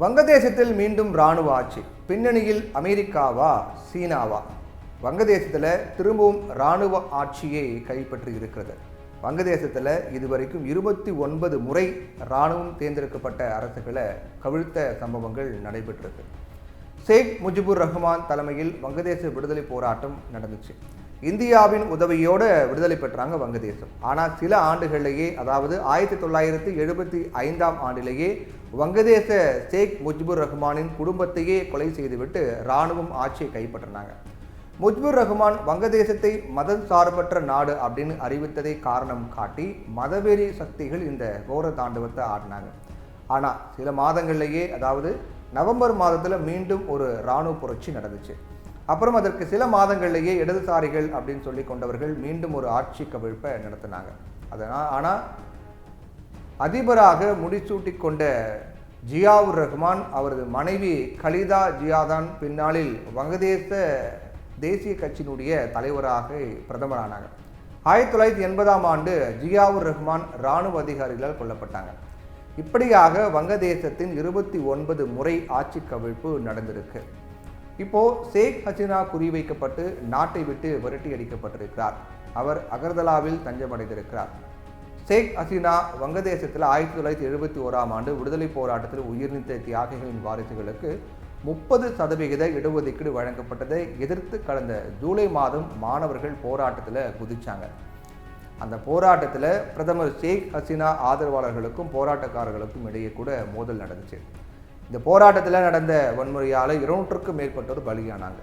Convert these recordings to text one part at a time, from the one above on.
வங்கதேசத்தில் மீண்டும் இராணுவ ஆட்சி. பின்னணியில் அமெரிக்காவா சீனாவா? வங்கதேசத்தில் திரும்பவும் இராணுவ ஆட்சியை கைப்பற்றி இருக்கிறது. வங்கதேசத்தில் இதுவரைக்கும் 29 முறை இராணுவம் தேர்ந்தெடுக்கப்பட்ட அரசுகளை கவிழ்த்த சம்பவங்கள் நடைபெற்றிருக்கு. ஷேக் முஜிபுர் ரஹ்மான் தலைமையில் வங்கதேச விடுதலை போராட்டம் நடந்துச்சு. இந்தியாவின் உதவியோடு விடுதலை பெற்றாங்க வங்கதேசம். ஆனால் சில ஆண்டுகளிலேயே, அதாவது 1975ஆம் ஆண்டிலேயே வங்கதேச ஷேக் முஜிபுர் ரஹ்மானின் குடும்பத்தையே கொலை செய்துவிட்டு இராணுவம் ஆட்சியை கைப்பற்றினாங்க. முஜிபுர் ரஹ்மான் வங்கதேசத்தை மத சார்பற்ற நாடு அப்படின்னு அறிவித்ததை காரணம் காட்டி மதவெறி சக்திகள் இந்த கோர தாண்டவத்தை ஆடினாங்க. ஆனால் சில மாதங்கள்லேயே, அதாவது நவம்பர் மாதத்தில் மீண்டும் ஒரு இராணுவ புரட்சி நடந்துச்சு. அப்புறம் அதற்கு சில மாதங்கள்லேயே இடதுசாரிகள் அப்படின்னு சொல்லி கொண்டவர்கள் மீண்டும் ஒரு ஆட்சி கவிழ்ப்பை நடத்தினாங்க. ஆனால் அதிபராக முடிசூட்டி கொண்ட ஜியாவுர் ரஹ்மான் அவரது மனைவி கலிதா ஜியாதான் பின்னாளில் வங்கதேச தேசிய கட்சியினுடைய தலைவராக பிரதமரானாங்க. 1980ஆம் ஆண்டு ஜியாவுர் ரஹ்மான் இராணுவ அதிகாரிகளால் கொல்லப்பட்டாங்க. இப்படியாக வங்கதேசத்தின் 29 முறை ஆட்சி கவிழ்ப்பு நடந்திருக்கு. இப்போ ஷேக் ஹசீனா குறிவைக்கப்பட்டு நாட்டை விட்டு விரட்டி அடிக்கப்பட்டிருக்கிறார். அவர் அகர்தலாவில் தஞ்சமடைந்திருக்கிறார். ஷேக் ஹசீனா வங்கதேசத்தில் 1971ஆம் ஆண்டு விடுதலை போராட்டத்தில் உயிர்நீத்த தியாகிகளின் வாரிசுகளுக்கு 30% இடஒதுக்கீடு வழங்கப்பட்டதை எதிர்த்து கடந்த ஜூலை மாதம் மாணவர்கள் போராட்டத்தில் குதிச்சாங்க. அந்த போராட்டத்தில் பிரதமர் ஷேக் ஹசீனா ஆதரவாளர்களுக்கும் போராட்டக்காரர்களுக்கும் இடையே கூட மோதல் நடந்துச்சு. இந்த போராட்டத்தில் நடந்த வன்முறையால் 200க்கும் மேற்பட்டோர் பலியானாங்க.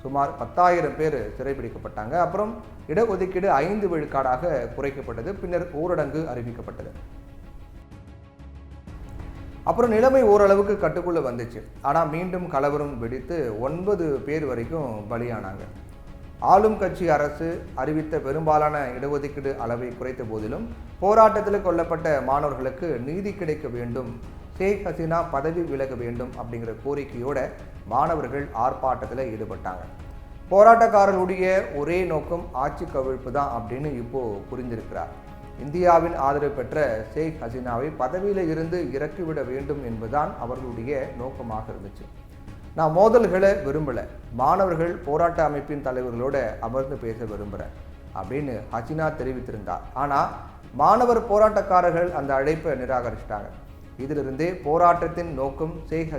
சுமார் 10,000 பேர் சிறைப்பிடிக்கப்பட்டாங்க. அப்புறம் இடஒதுக்கீடு 5 விழுக்காடாக குறைக்கப்பட்டது. பின்னர் ஊரடங்கு அறிவிக்கப்பட்டது. அப்புறம் நிலைமை ஓரளவுக்கு கட்டுக்குள்ளே வந்துச்சு. ஆனால் மீண்டும் கலவரம் வெடித்து 9 பேர் வரைக்கும் பலியானாங்க. ஆளும் கட்சி அரசு அறிவித்த பெரும்பாலான இடஒதுக்கீடு அளவை குறைத்த போதிலும் போராட்டத்தில் கொல்லப்பட்ட மாணவர்களுக்கு நீதி கிடைக்க வேண்டும், ஷேக் ஹசீனா பதவி விலக வேண்டும் அப்படிங்கிற கோரிக்கையோட மாணவர்கள் ஆர்ப்பாட்டத்தில் ஈடுபட்டாங்க. போராட்டக்காரர்களுடைய ஒரே நோக்கம் ஆட்சி கவிழ்ப்பு தான் அப்படின்னு இப்போ புரிந்திருக்கிறார். இந்தியாவின் ஆதரவு பெற்ற ஷேக் ஹசீனாவை பதவியில் இருந்து இறக்கிவிட வேண்டும் என்பதுதான் அவர்களுடைய நோக்கமாக இருந்துச்சு. நான் மோதல்களை விரும்பலை, மாணவர்கள் போராட்ட அமைப்பின் தலைவர்களோட அமர்ந்து பேச விரும்புகிறேன் அப்படின்னு ஹசீனா தெரிவித்திருந்தார். ஆனால் மாணவர் போராட்டக்காரர்கள் அந்த அழைப்பை நிராகரிச்சிட்டாங்க. இதிலிருந்தே போராட்டத்தின் நோக்கம் ஷேக்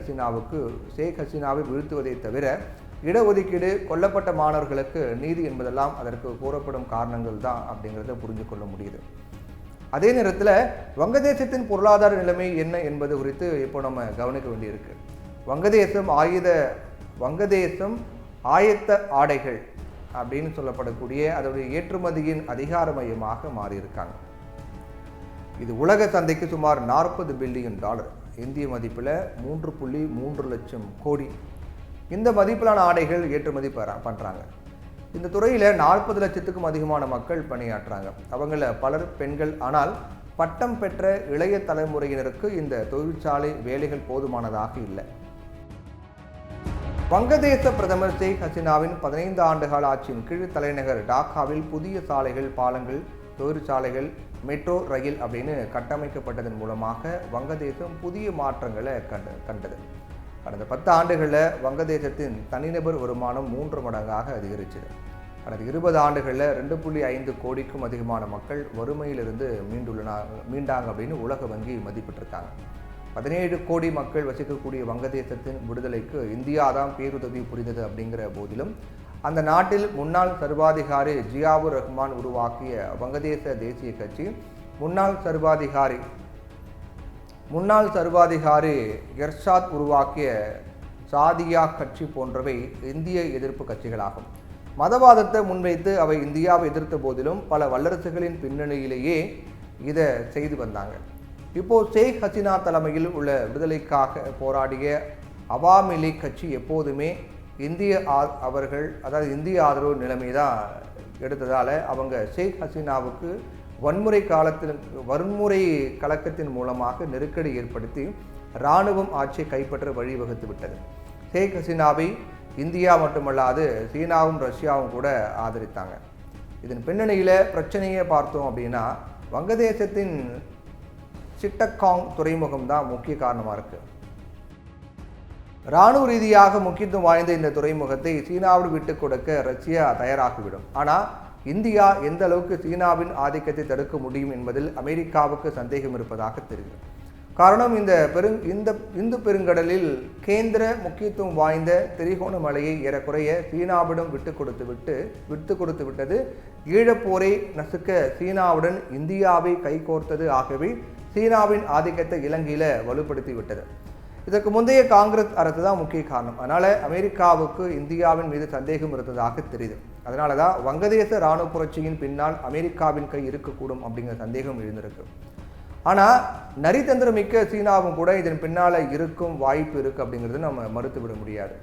ஹசீனாவை வீழ்த்துவதை தவிர இடஒதுக்கீடு, கொல்லப்பட்ட மாணவர்களுக்கு நீதி என்பதெல்லாம் அதற்கு கூறப்படும் காரணங்கள் தான் அப்படிங்கிறத புரிஞ்சு கொள்ள முடியுது. அதே நேரத்தில் வங்கதேசத்தின் பொருளாதார நிலைமை என்ன என்பது குறித்து இப்போ நம்ம கவனிக்க வேண்டியிருக்கு. வங்கதேசம் ஆயத்த ஆடைகள் அப்படின்னு சொல்லப்படக்கூடிய அதோடைய ஏற்றுமதியின் அதிகார மையமாக மாறியிருக்காங்க. இது உலக சந்தைக்கு சுமார் $40 பில்லியன், இந்திய மதிப்பில் 3.3 லட்சம் கோடி. இந்த மதிப்பிலான ஆடைகள் ஏற்றுமதி பண்ணுறாங்க. இந்த துறையில் 40 லட்சத்துக்கும் அதிகமான மக்கள் பணியாற்றுறாங்க. அவங்கள பலர் பெண்கள். ஆனால் பட்டம் பெற்ற இளைய தலைமுறையினருக்கு இந்த தொழிற்சாலை வேலைகள் போதுமானதாக இல்லை. வங்கதேச பிரதமர் ஷேக் ஹசீனாவின் 15 ஆண்டுகால ஆட்சியின் கீழ் தலைநகர் டாக்காவில் புதிய சாலைகள், பாலங்கள், தொழிற்சாலைகள், மெட்ரோ ரயில் அப்படின்னு கட்டமைக்கப்பட்டதன் மூலமாக வங்கதேசம் புதிய மாற்றங்களை கண்டது. கடந்த 10 ஆண்டுகளில் வங்கதேசத்தின் தனிநபர் வருமானம் 3 மடங்காக அதிகரிச்சது. கடந்த 20 ஆண்டுகளில் 2.5 கோடிக்கும் அதிகமான மக்கள் வறுமையிலிருந்து மீண்டாங்க அப்படின்னு உலக வங்கி மதிப்பிட்டிருக்காங்க. 17 கோடி மக்கள் வசிக்கக்கூடிய வங்கதேசத்தின் விடுதலைக்கு இந்தியா தான் பேருதவி புரிந்தது அப்படிங்கிற போதிலும் அந்த நாட்டில் முன்னாள் சர்வாதிகாரி ஜியாவுர் ரஹ்மான் உருவாக்கிய வங்கதேச தேசிய கட்சி, முன்னாள் சர்வாதிகாரி எர்ஷாத் உருவாக்கிய சாதியா கட்சி போன்றவை இந்திய எதிர்ப்பு கட்சிகளாகும். மதவாதத்தை முன்வைத்து அவை இந்தியாவை எதிர்த்த போதிலும் பல வல்லரசுகளின் பின்னணியிலேயே இதை செய்து வந்தாங்க. இப்போது ஷேக் ஹசீனா தலைமையில் உள்ள விடுதலைக்காக போராடிய அவாமி லீக் கட்சி எப்போதுமே இந்திய ஆதரவு நிலைமை தான் எடுத்ததால் அவங்க ஷேக் ஹசீனாவுக்கு வன்முறை கலக்கத்தின் மூலமாக நெருக்கடி ஏற்படுத்தி இராணுவம் ஆட்சியை கைப்பற்ற வழிவகுத்து விட்டது. ஷேக் ஹசீனாவை இந்தியா மட்டுமல்லாது சீனாவும் ரஷ்யாவும் கூட ஆதரித்தாங்க. இதன் பின்னணியில் பிரச்சனையை பார்த்தோம் அப்படின்னா வங்கதேசத்தின் சிட்டகாங் துறைமுகம் தான் முக்கிய காரணமாக இருக்குது. இராணுவ ரீதியாக முக்கியத்துவம் வாய்ந்த இந்த துறைமுகத்தை சீனாவோடு விட்டுக் கொடுக்க ரஷ்யா தயாராகிவிடும். ஆனால் இந்தியா எந்த அளவுக்கு சீனாவின் ஆதிக்கத்தை தடுக்க முடியும் என்பதில் அமெரிக்காவுக்கு சந்தேகம் இருப்பதாக தெரிகிறது. காரணம், இந்த இந்து பெருங்கடலில் கேந்திர முக்கியத்துவம் வாய்ந்த திரிகோணமலையை ஏறக்குறைய சீனாவிடம் விட்டு கொடுத்து விட்டது. ஈழப்போரை நசுக்க சீனாவுடன் இந்தியாவை கைகோர்த்தது. ஆகவே சீனாவின் ஆதிக்கத்தை இலங்கையில வலுப்படுத்தி விட்டது. இதற்கு முந்தைய காங்கிரஸ் அரசு தான் முக்கிய காரணம். அதனால அமெரிக்காவுக்கு இந்தியாவின் மீது சந்தேகம் இருந்ததாக தெரியுது. அதனால தான் வங்கதேச இராணுவ புரட்சியின் பின்னால் அமெரிக்காவின் கை இருக்கக்கூடும் அப்படிங்கிற சந்தேகம் எழுந்திருக்கு. ஆனால் நரித்தந்திரமிக்க சீனாவும் கூட இதன் பின்னால் இருக்கும் வாய்ப்பு இருக்குது அப்படிங்கிறது நம்ம மறுத்து விட முடியாது.